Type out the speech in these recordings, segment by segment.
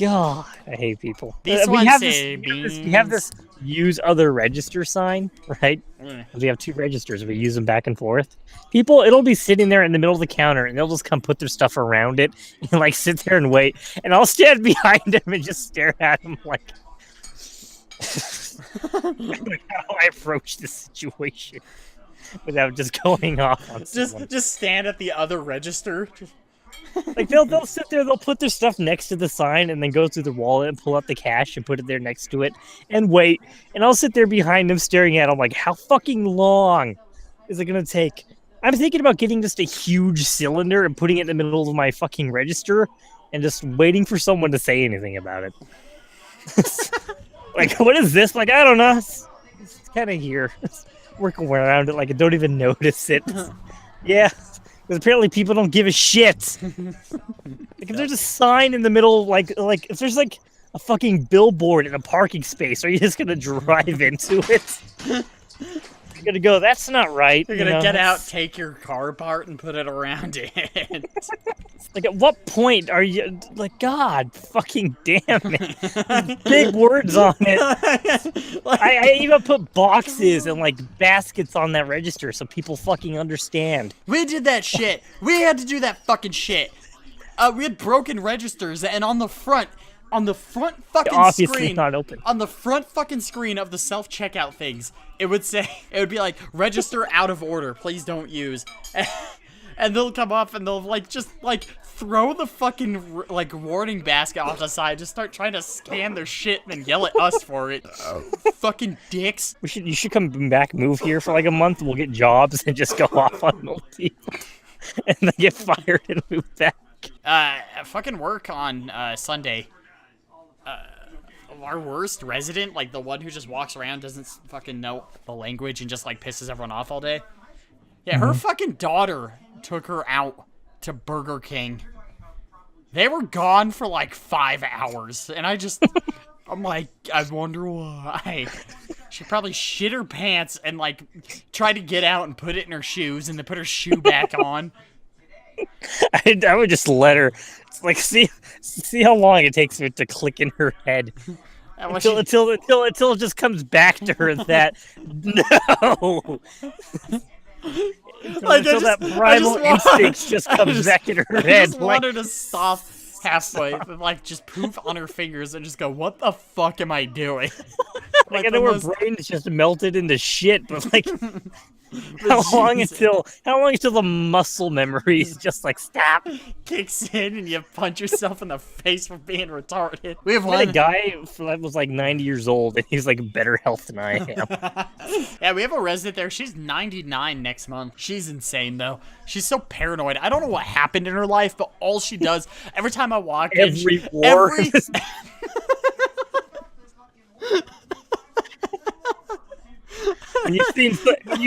God, I hate people. These we ones have say we have this use other register sign, right? Mm. We have two registers. We use them back and forth. People, it'll be sitting there in the middle of the counter, and they'll just come put their stuff around it and like sit there and wait. And I'll stand behind them and just stare at them like, like how do I approach this situation without just going off on someone. Just stand at the other register. Like they'll sit there, they'll put their stuff next to the sign and then go through the wallet and pull out the cash and put it there next to it and wait. And I'll sit there behind them staring at them like, how fucking long is it gonna take? I'm thinking about getting just a huge cylinder and putting it in the middle of my fucking register and just waiting for someone to say anything about it. Like, what is this? Like, I don't know. It's kind of here. Working around it like I don't even notice it. Yeah. Because apparently people don't give a shit. Like if there's a sign in the middle, like if there's like a fucking billboard in a parking space, are you just gonna drive into it? You're gonna go, that's not right. You're gonna get out, take your car apart, and put it around it. Like at what point are you like, God fucking damn it? There's big words on it. Like, I even put boxes and like baskets on that register so people fucking understand. We did that shit. We had to do that fucking shit. We had broken registers, and on the front fucking Obviously screen, not open. on the front fucking screen of the self-checkout things, it would be like, register out of order, please don't use. And they'll come up and they'll like just like throw the fucking like warning basket off the side, just start trying to scan their shit and then yell at us for it. Fucking dicks. You should come back, move here for like a month. We'll get jobs and just go off on multi, and then get fired and move back. Fucking work on Sunday. Our worst resident, like the one who just walks around, doesn't fucking know the language and just like pisses everyone off all day. Yeah, her fucking daughter took her out to Burger King. They were gone for like 5 hours, and I'm like, I wonder why. She probably shit her pants and like tried to get out and put it in her shoes and then put her shoe back on. I would just let her, like, see how long it takes for it to click in her head. Until it just comes back to her that no. Until that primal instinct just comes back in her head. I just want her to stop halfway and like just poof on her fingers and just go, what the fuck am I doing? Like I know her brain is just melted into shit, but like how long until the muscle memory is just like stop, kicks in and you punch yourself in the face for being retarded. We have a guy that was like 90 years old and he's like better health than I am. Yeah, we have a resident there. She's 99 next month. She's insane though. She's so paranoid. I don't know what happened in her life, but all she does every time I walk in, And you've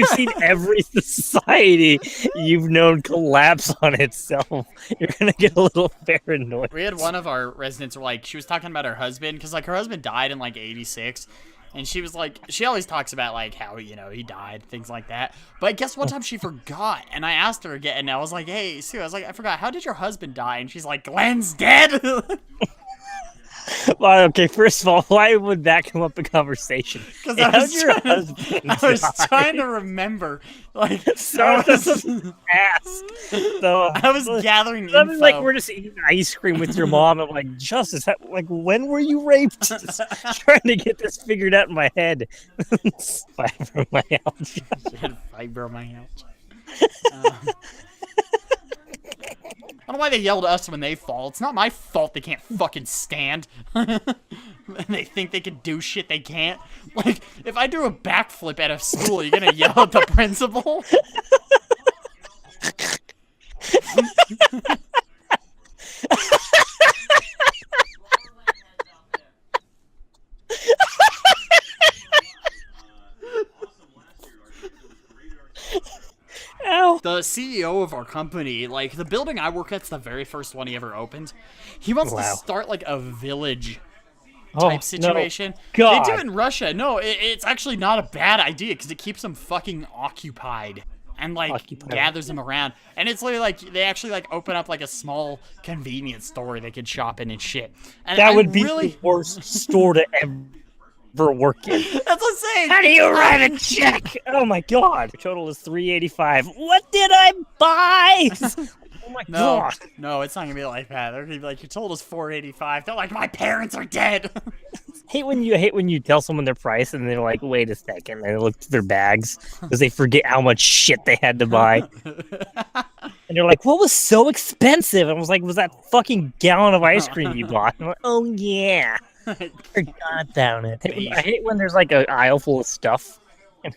seen every society you've known collapse on itself. You're gonna get a little paranoid. We had one of our residents like she was talking about her husband because like her husband died in like '86, and she was like she always talks about like how he died, things like that. But I guess one time she forgot, and I asked her again, and I was like, hey Sue, I was like, I forgot, how did your husband die? And she's like, Glenn's dead. Well, okay, first of all, why would that come up in conversation? Because I was trying to remember. Like, so I was ask. So I was gathering info. Like we're just eating ice cream with your mom. I'm like, Justice, like when were you raped? Just trying to get this figured out in my head. Fibromyalgia. Fibromyalgia. I don't know why they yell at us when they fall. It's not my fault they can't fucking stand. They think they can do shit they can't. Like, if I do a backflip at a school, you're gonna yell at the principal? Ow. The CEO of our company, like, the building I work at's the very first one he ever opened. He wants to start, like, a village type situation. No. God. They do it in Russia. No, it's actually not a bad idea because it keeps them fucking occupied. and like Occupy. gathers them around. And it's literally like they actually like open up like a small convenience store they could shop in and shit. And That I would be really the worst store to ever work in. That's what I'm saying. How do you write a check? Oh my god. The total is $385. What did I buy? Oh my god. No, it's not gonna be like that. They're gonna be like, you told us $485. They're like, my parents are dead. I hate when you tell someone their price and they're like, wait a second, and they look through their bags because they forget how much shit they had to buy. And they're like, what was so expensive? And I was like, was that fucking gallon of ice cream you bought? And I'm like, oh yeah. God damn it. I hate when there's like an aisle full of stuff. And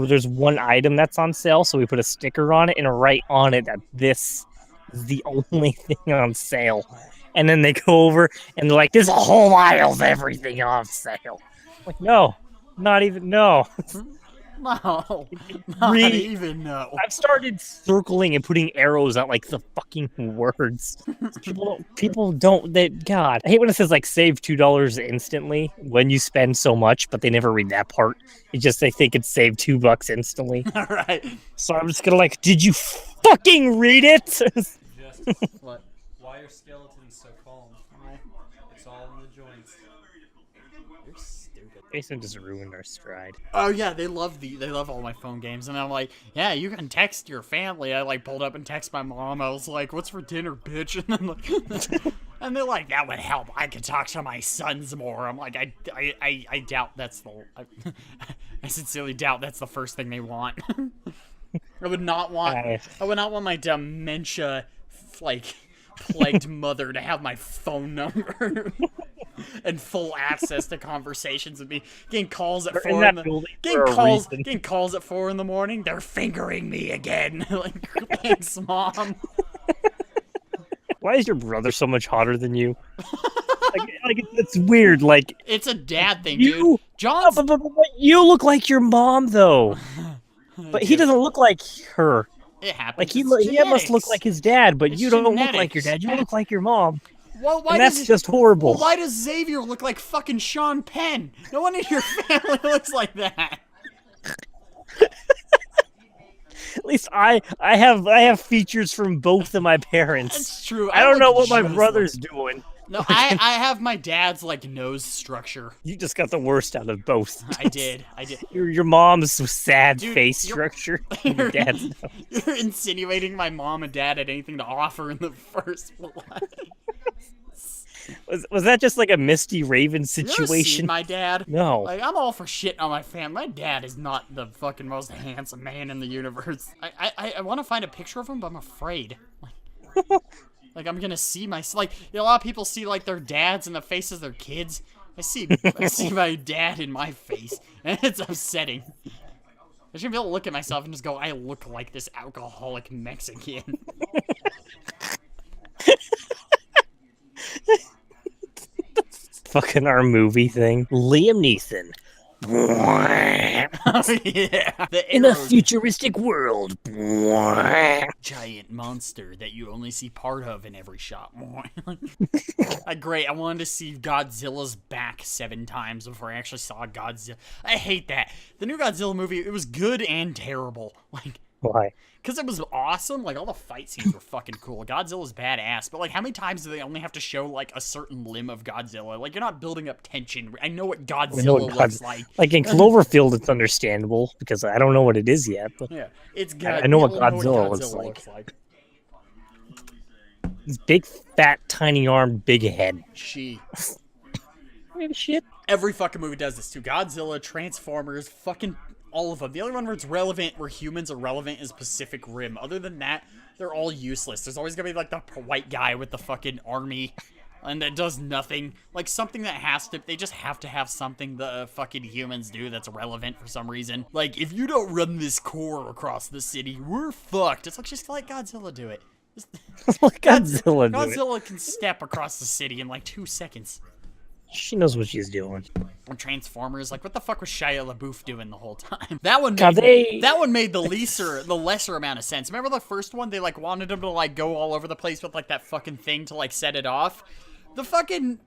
there's one item that's on sale, so we put a sticker on it and write on it that this is the only thing on sale. And then they go over and they're like, "There's a whole aisle of everything on sale." I'm like, no, not even no. No, not even no. I've started circling and putting arrows at like the fucking words. People don't. God, I hate when it says like save $2 instantly when you spend so much, but they never read that part. It's just they think it's save $2 instantly. All right. So I'm just gonna like, did you fucking read it? What? Why are skeletons so calm? It's all in the joints. You're stupid. Jason just ruined our stride. Oh yeah, they love all my phone games, and I'm like, yeah, you can text your family. I like pulled up and text my mom. I was like, what's for dinner, bitch? And then like, and they're like, that would help. I could talk to my sons more. I'm like, I doubt that's the. I sincerely doubt that's the first thing they want. I would not want my dementia like plagued mother to have my phone number and full access to conversations with me. Getting calls at 4 in the getting calls at 4 in the morning. They're fingering me again. Like, thanks, mom. Why is your brother so much hotter than you? like it's weird. Like it's a dad thing, dude. John's, but you look like your mom though. But he doesn't look like her. It happens. Like he must look like his dad, but you don't look like your dad. You look like your mom. Well, and that's just horrible. Well, why does Xavier look like fucking Sean Penn? No one in your family looks like that. At least I have features from both of my parents. That's true. I don't know what my brother's doing. No, I have my dad's like nose structure. You just got the worst out of both. I did. Your mom's sad Dude, face structure. Your dad's nose. You're insinuating my mom and dad had anything to offer in the first place. Was that just like a Misty Raven situation? You ever seen my dad? No. Like, I'm all for shitting on my family. My dad is not the fucking most handsome man in the universe. I want to find a picture of him, but I'm afraid. Like I'm gonna see my like. You know, a lot of people see like their dads in the faces of their kids. I see my dad in my face, and it's upsetting. I should be able to look at myself and just go, I look like this alcoholic Mexican. Fucking our movie thing. Liam Neeson. Oh, yeah. In a futuristic world. Giant monster that you only see part of in every shot. Great. I wanted to see Godzilla's back 7 times before I actually saw Godzilla. I hate that. The new Godzilla movie, it was good and terrible. Like, why? Because it was awesome. Like, all the fight scenes were fucking cool. Godzilla's badass. But, like, how many times do they only have to show, like, a certain limb of Godzilla? Like, you're not building up tension. I know what Godzilla looks like. Like, in Cloverfield, it's understandable, because I don't know what it is yet. But yeah, it's I know what Godzilla looks like. He's big, fat, tiny arm, big head. Maybe shit. Every fucking movie does this, too. Godzilla, Transformers, fucking... all of them. The only one where it's relevant, where humans are relevant, is Pacific Rim. Other than that, they're all useless. There's always gonna be, like, the white guy with the fucking army, and that does nothing. Like, something that has to... they just have to have something the fucking humans do that's relevant for some reason. Like, if you don't run this core across the city, we're fucked. It's like, just let Godzilla do it. Let Godzilla do it. Godzilla can step across the city in, like, 2 seconds. She knows what she's doing. Transformers, like, what the fuck was Shia LaBeouf doing the whole time? That one made the lesser amount of sense. Remember the first one? They, like, wanted him to, like, go all over the place with, like, that fucking thing to, like, set it off. The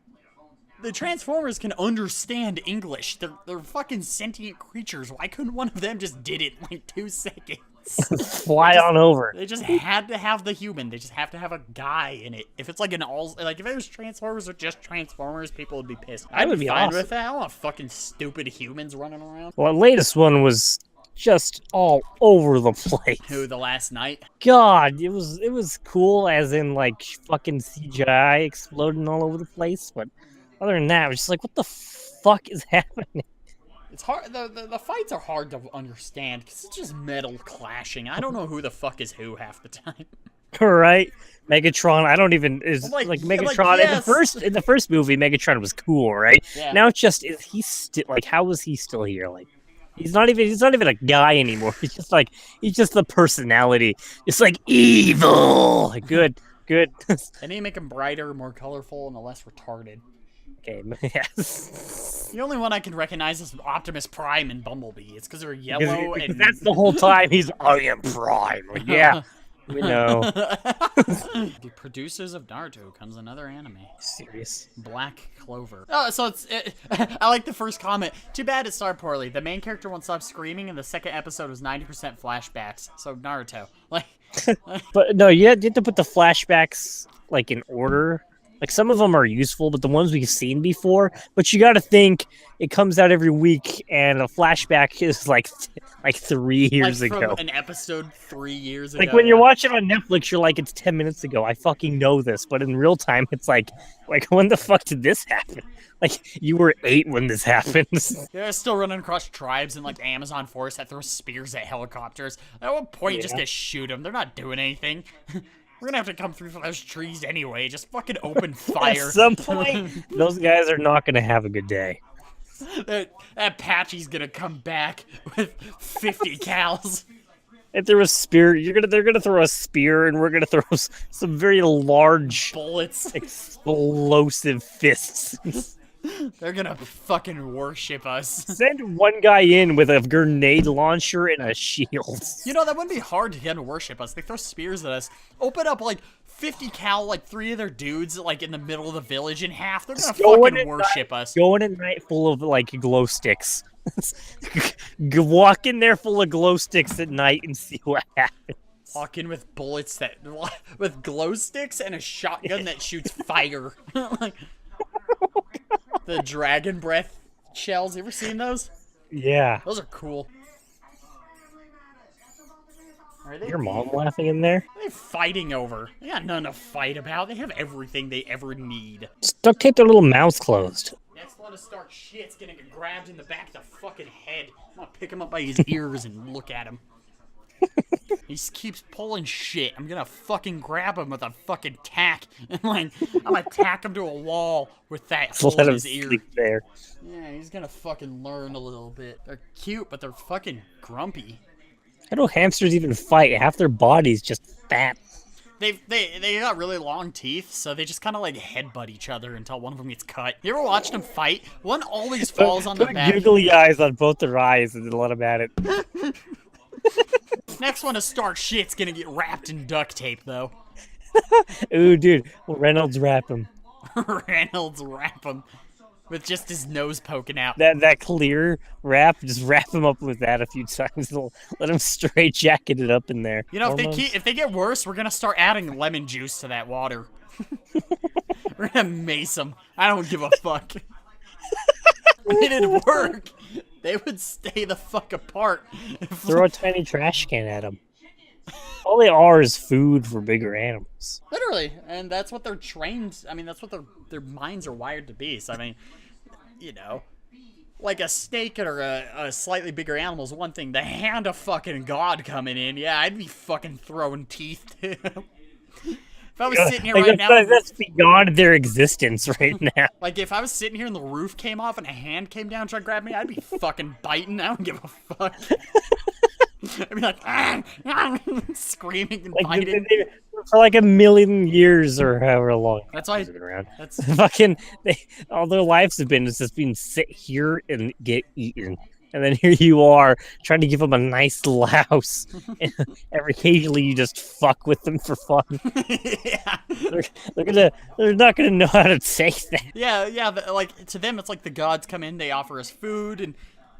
Transformers can understand English. They're fucking sentient creatures. Why couldn't one of them just did it in, like, 2 seconds? Fly on over. They just had to have the human. They just have to have a guy in it. If it's like if it was Transformers or just Transformers, people would be pissed. I'd would be be fine awesome. with that. I don't want fucking stupid humans running around. Well, the latest one was just all over the place. Who, the last night? God, it was cool, as in like fucking CGI exploding all over the place. But other than that, it was just like, what the fuck is happening? It's hard. The fights are hard to understand because it's just metal clashing. I don't know who the fuck is who half the time. Right? Megatron, I don't even is Like, Megatron yes. in the first movie. Megatron was cool, right? Yeah. Now it's just, is he still like? How is he still here? Like, he's not even a guy anymore. He's just the personality. It's like evil. Like, good. They need to make him brighter, more colorful, and less retarded. Okay, yes. The only one I can recognize is Optimus Prime and Bumblebee. It's because they're yellow Because and that's the whole time he's I am Prime. Like, yeah, we know. The producers of Naruto comes another anime. Serious. Black Clover. Oh, so I like the first comment. Too bad it started poorly. The main character won't stop screaming, and the second episode was 90% flashbacks. So Naruto, like. But no, you have to put the flashbacks like in order. Like, some of them are useful, but the ones we've seen before. But you got to think it comes out every week, and a flashback is like 3 years like from ago. an episode 3 years ago. Like, when you're watching on Netflix, you're like, it's 10 minutes ago. I fucking know this. But in real time, it's like when the fuck did this happen? Like, you were 8 when this happened. They're still running across tribes in like the Amazon forest that throw spears at helicopters. At what point, just to shoot them? They're not doing anything. We're gonna have to come through those trees anyway. Just fucking open fire. At some point, those guys are not gonna have a good day. that Apache's gonna come back with 50 cals. If there was spear, they're gonna throw a spear, and we're gonna throw some very large, Bullets. explosive fists. They're gonna fucking worship us. Send one guy in with a grenade launcher and a shield. You know, that wouldn't be hard to get them to worship us. They throw spears at us. Open up like 50 cal, like 3 of their dudes, like in the middle of the village in half. They're gonna fucking worship us. Go in at night full of like glow sticks. Walk in there full of glow sticks at night and see what happens. Walk in with bullets with glow sticks and a shotgun that shoots fire. Like, the dragon breath shells. You ever seen those? Yeah. Those are cool. Are they? Your mom laughing in there? What are they fighting over? They got nothing to fight about. They have everything they ever need. Just duct tape their little mouths closed. Next one to start shit's gonna get grabbed in the back of the fucking head. I'm gonna pick him up by his ears and look at him. He keeps pulling shit. I'm gonna fucking grab him with a fucking tack. And like, I'm gonna tack him to a wall with that hole Let in him his ear. sleep there. Yeah, he's gonna fucking learn a little bit. They're cute, but they're fucking grumpy. How do hamsters even fight? Half their body's just fat. They got really long teeth, so they just kind of like headbutt each other until one of them gets cut. You ever watched them fight? One always falls on the Put back. googly eyes on both their eyes and then let them at it. Next one to start shit's gonna get wrapped in duct tape, though. Ooh, dude. Well, Reynolds wrap him. Reynolds wrap him with just his nose poking out. That clear wrap, just wrap him up with that a few times. Let him straight jacket it up in there. You know, Hormones. if they get worse, we're gonna start adding lemon juice to that water. We're gonna mace them. I don't give a fuck. It'd work. They would stay the fuck apart. Throw a tiny trash can at them. All they are is food for bigger animals. Literally, and that's what they're trained. I mean, that's what their minds are wired to be. So I mean, you know, like a snake or a slightly bigger animal is one thing. The hand of fucking God coming in, yeah, I'd be fucking throwing teeth too. If I was sitting here right now, That's beyond their existence right now. like if I was sitting here and the roof came off and a hand came down trying to grab me, I'd be fucking biting. I don't give a fuck. I'd be like, screaming and Like biting. for like a million years or however long. That's why. They've been around. That's Fucking, all their lives have been is just being sit here and get eaten. And then here you are trying to give them a nice louse. And occasionally you just fuck with them for fun. yeah. They're not gonna know how to take that. Yeah, like to them, it's like the gods come in, they offer us food, and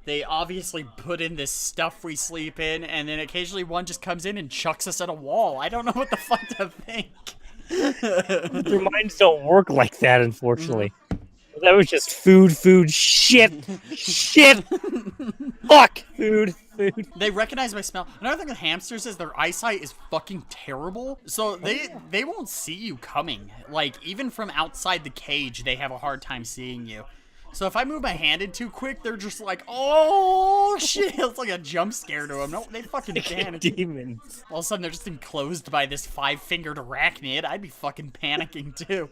they obviously put in this stuff we sleep in, and then occasionally one just comes in and chucks us at a wall. I don't know what the fuck to think. Their minds don't work like that, unfortunately. That was just food, shit, fuck, food. They recognize my smell. Another thing with hamsters is their eyesight is fucking terrible. So they won't see you coming. Like, even from outside the cage, they have a hard time seeing you. So if I move my hand in too quick, they're just like, oh shit. It's like a jump scare to them. No, they fucking panic. Demons. All of a sudden, they're just enclosed by this 5-fingered arachnid. I'd be fucking panicking too.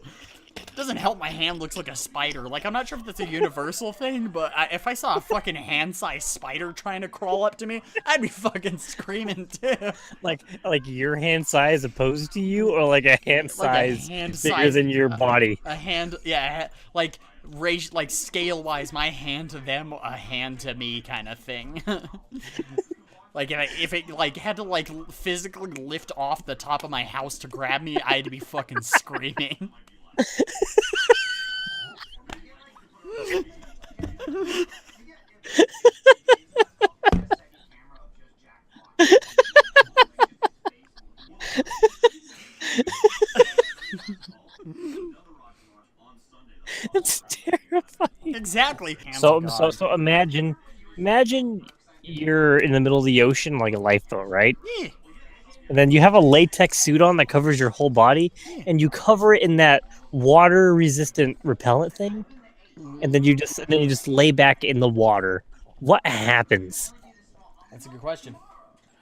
Doesn't help my hand looks like a spider. Like, I'm not sure if that's a universal thing, but if I saw a fucking hand-sized spider trying to crawl up to me, I'd be fucking screaming too. Like your hand size opposed to you, or like a hand size bigger than your body? A hand, yeah, like scale-wise, my hand to them, a hand to me kind of thing. Like, if it like had to like physically lift off the top of my house to grab me, I'd be fucking screaming. It's terrifying. Exactly. So imagine you're in the middle of the ocean like a lifeboat, right? Yeah. And then you have a latex suit on that covers your whole body, and you cover it in that water-resistant repellent thing, and then you just lay back in the water. What happens? That's a good question.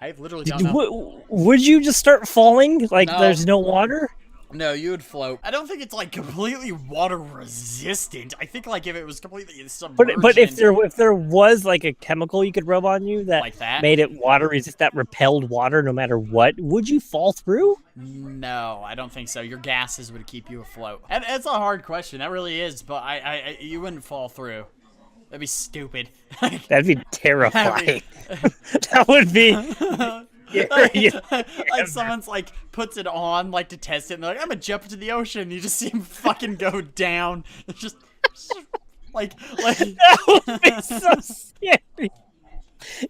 I literally don't know. Would you just start falling like No. there's no water? No, you would float. I don't think it's like completely water resistant. I think like if it was completely submerged. But if there was like a chemical you could rub on you Like that? made it water resist, that repelled water no matter what, would you fall through? No, I don't think so. Your gases would keep you afloat. And it's a hard question. That really is. But you wouldn't fall through. That'd be stupid. That'd be terrifying. That would be. Like someone's like puts it on like to test it, and they're like, I'm gonna jump into the ocean, and you just see him fucking go down. It's just like That would be so scary.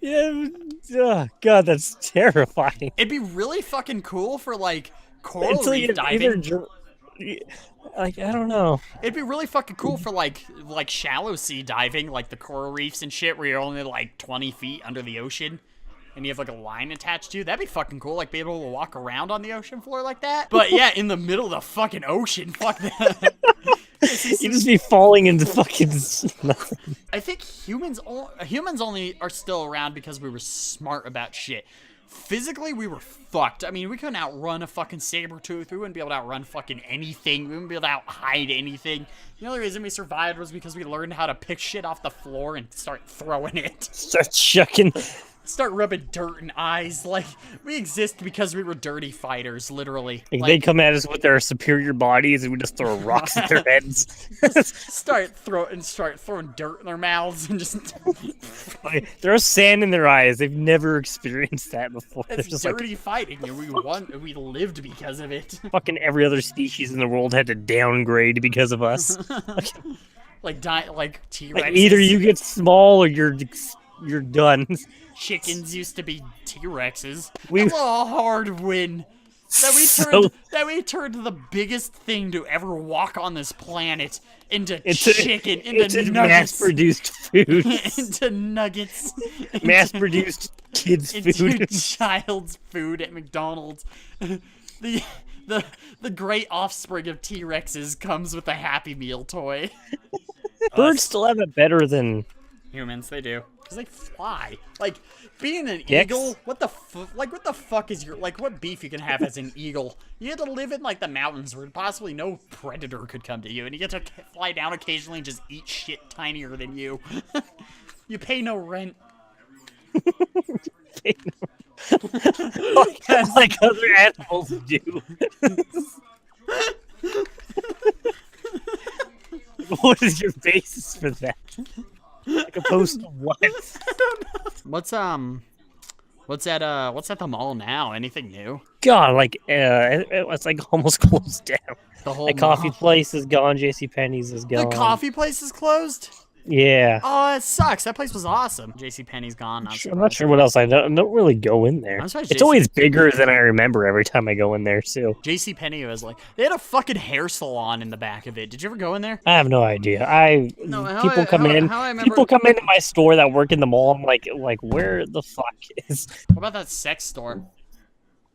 Yeah. Oh god, that's terrifying. it'd be really fucking cool for like coral Until reef you diving. like I don't know. It'd be really fucking cool for like shallow sea diving, like the coral reefs and shit, where you're only like 20 feet under the ocean. And you have like a line attached to you. That'd be fucking cool, like be able to walk around on the ocean floor like that. But yeah, in the middle of the fucking ocean, fuck that. You'd just be falling into fucking nothing. I think humans only are still around because we were smart about shit. Physically, we were fucked. I mean, we couldn't outrun a fucking saber tooth. We wouldn't be able to outrun fucking anything. We wouldn't be able to out-hide anything. The only reason we survived was because we learned how to pick shit off the floor and start throwing it. Start chucking. Start rubbing dirt in eyes. Like, we exist because we were dirty fighters, literally. Like, they come at us with their superior bodies and we just throw rocks at their heads. start throwing dirt in their mouths and just Like, throws sand in their eyes. They've never experienced that before. They're it's just dirty fighting, and we lived because of it. fucking every other species in the world had to downgrade because of us. like T-Rex. Like, either you get small or you're done. Chickens used to be T-Rexes. We- That's a hard win. That we turned the biggest thing to ever walk on this planet into chicken, into nuggets, mass-produced food. into nuggets, Mass-produced kids' into food. child's food at McDonald's. The great offspring of T-Rexes comes with a Happy Meal toy. Birds still have it better than Humans, they do. Because they fly. Like, being an Yes. eagle, what the fuck is your, like, what beef you can have as an eagle? You get to live in, like, the mountains where possibly no predator could come to you, and you get to fly down occasionally and just eat shit tinier than you. You pay no rent. like other animals do. What is your basis for that? Like opposed to what? What's at the mall now? Anything new? God, like it's like almost closed down. The whole The coffee mall? place is gone. JCPenney's is gone. The coffee place is closed? Yeah. Oh, it sucks. That place was awesome. JCPenney's gone. I'm not sure what else. I don't really go in there. I'm surprised It's always bigger than I remember every time I go in there, too. JCPenney was like, they had a fucking hair salon in the back of it. Did you ever go in there? I have no idea. People come remember- into my store that work in the mall. I'm like, where the fuck is? What about that sex store?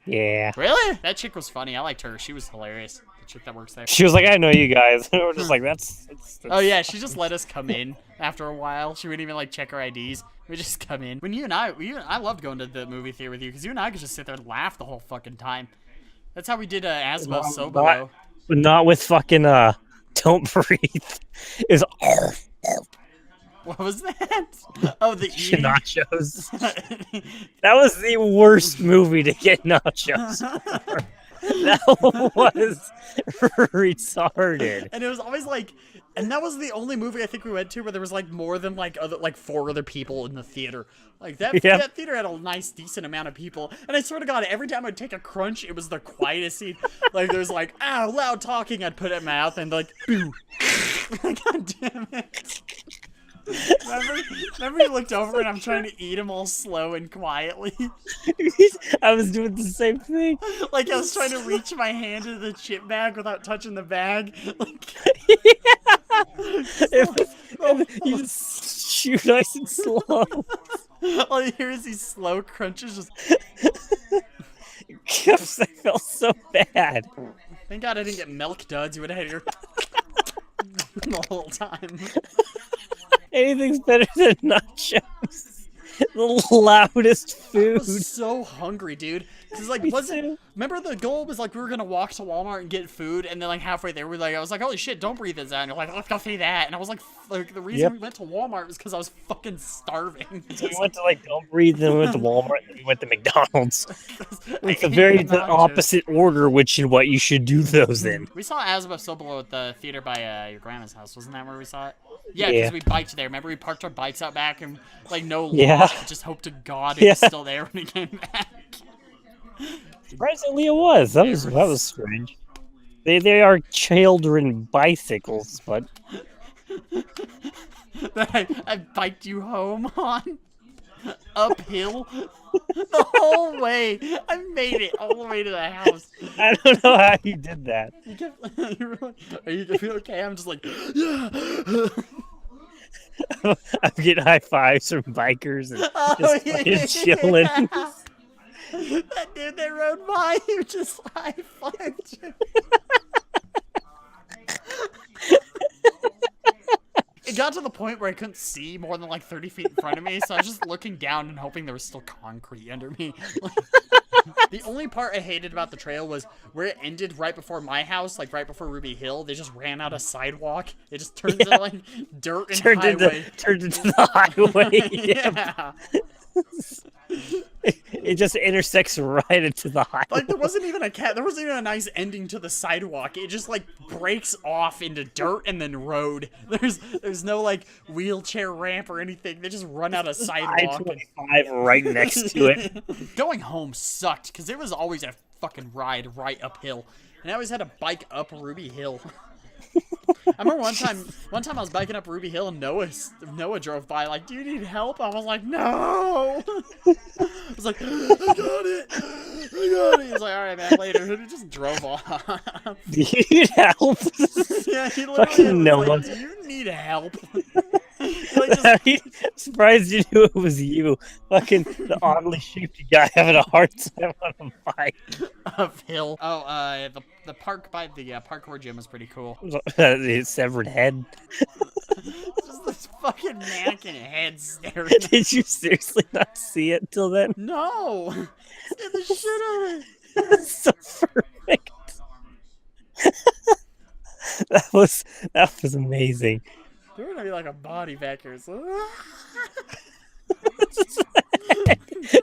Yeah. Really? That chick was funny. I liked her. She was hilarious. The chick that works there. She was like, I know you guys. We're just like, that's. Oh yeah, she just let us come in after a while. She wouldn't even like check our IDs. We just come in. When I loved going to the movie theater with you because you and I could just sit there and laugh the whole fucking time. That's how we did Asimov Solo. But not with fucking Don't Breathe. Is What was that? Oh, the eating. nachos. That was the worst movie to get nachos. That was retarded. And it was always like, and that was the only movie I think we went to where there was like more than like 4 other people in the theater. Like that theater had a nice, decent amount of people. And I swear to God, every time I'd take a crunch, it was the quietest scene. Like there was like, loud talking. I'd put it in my mouth and like, boo. God damn it. Remember you looked over and I'm trying to eat them all slow and quietly? I was doing the same thing. Like I was trying to reach my hand into the chip bag without touching the bag. Like, You just shoot nice and slow. all you hear is these slow crunches just... I felt so bad. Thank God I didn't get milk duds. You would have had your... the whole time. Anything's better than nachos. The loudest I food. was so hungry, dude. Cause like, remember the goal was like we were gonna walk to Walmart and get food, and then like halfway there, I was like, holy shit, Don't Breathe is out. And you're like, let's go see that. And I was like the reason we went to Walmart was because I was fucking starving. So we went to like Don't Breathe, then we went to Walmart, and then we went to McDonald's. It's the opposite order, what you should do those in. We saw Asimov Solo at the theater by your grandma's house. Wasn't that where we saw it? Yeah, because we biked there. Remember we parked our bikes out back and like no lock, just hope to God it was still there when we came back. Surprisingly, it was. That was strange. They are children bicycles, but I biked you home on uphill the whole way. I made it all the way to the house. I don't know how you did that. You were like, are you gonna be okay? I'm just like, yeah. I'm getting high fives from bikers and just fucking chilling. That dude that rode by you just high-fived you. It got to the point where I couldn't see more than like 30 feet in front of me, so I was just looking down and hoping there was still concrete under me. The only part I hated about the trail was where it ended right before my house, like right before Ruby Hill. They just ran out of sidewalk. It just turns into like dirt and highway. Turned into the highway. Yeah. It just intersects right into the highway. Like there wasn't even a nice ending to the sidewalk. It just like breaks off into dirt and then road. There's no like wheelchair ramp or anything. They just run out of sidewalk. I-25 right next to it. Going home sucked because it was always a fucking ride right uphill, and I always had to bike up Ruby Hill. I remember one time I was biking up Ruby Hill and Noah drove by like, do you need help? I was like, no. I was like, I got it. He was like, all right, man, later. And he just drove off. Do you need help? Yeah, he literally Fucking was like, do you need help? I'm surprised you knew it was you. Fucking the oddly shaped guy having a hard time on a bike. Uphill. Oh, the park by the parkour gym was pretty cool. His severed head. Just this fucking mannequin head staring. Did you seriously not see it till then? No. Scared the shit out of me. That's so perfect. That was amazing. There would be like a body back here. So...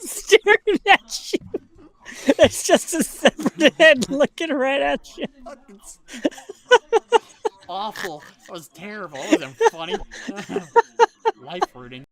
Staring at you. It's just a separate head looking right at you. Awful. That was terrible. That wasn't funny.